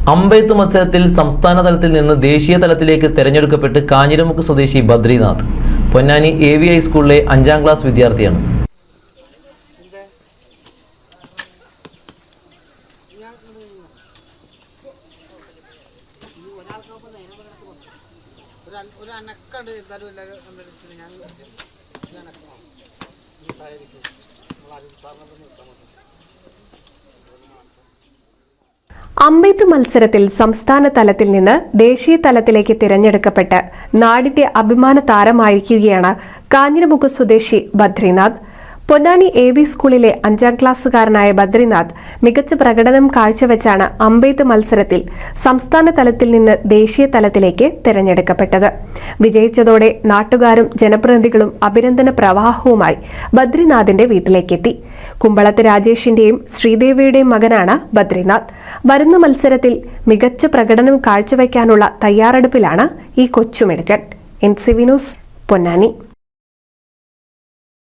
അമ്പെയ്ത്ത് മത്സരത്തിൽ സംസ്ഥാന തലത്തിൽ നിന്ന് ദേശീയ തലത്തിലേക്ക് തെരഞ്ഞെടുക്കപ്പെട്ട് കാഞ്ഞിരമുക്ക് സ്വദേശി ബദ്രിനാഥ് പൊന്നാനി AVI സ്കൂളിലെ 5ാം ക്ലാസ് വിദ്യാർത്ഥിയാണ്. അമ്പെയ്ത്ത് മത്സരത്തിൽ സംസ്ഥാന തലത്തിൽ നിന്ന് ദേശീയ തലത്തിലേക്ക് തിരഞ്ഞെടുക്കപ്പെട്ട് നാടിന്റെ അഭിമാന താരമായിരിക്കുകയാണ് കാഞ്ഞിരമുക്ക് സ്വദേശി ബദ്രിനാഥ്. പൊന്നാനി AV സ്കൂളിലെ 5ാം ക്ലാസ്സുകാരനായ ബദ്രിനാഥ് മികച്ച പ്രകടനം കാഴ്ചവെച്ചാണ് അമ്പെയ്ത്ത് മത്സരത്തിൽ സംസ്ഥാന തലത്തിൽ നിന്ന് ദേശീയ തലത്തിലേക്ക് തിരഞ്ഞെടുക്കപ്പെട്ടത്. വിജയിച്ചതോടെ നാട്ടുകാരും ജനപ്രതിനിധികളും അഭിനന്ദന പ്രവാഹവുമായി ബദ്രിനാഥിന്റെ വീട്ടിലേക്കെത്തി. കുമ്പളത്ത് രാജേഷിന്റെയും ശ്രീദേവിയുടെയും മകനാണ് ബദ്രിനാഥ്. വരുന്ന മത്സരത്തിൽ മികച്ച പ്രകടനം കാഴ്ചവെക്കാനുള്ള തയ്യാറെടുപ്പിലാണ് ഈ കൊച്ചുമിടുക്കൻ. NCV news, Ponnani.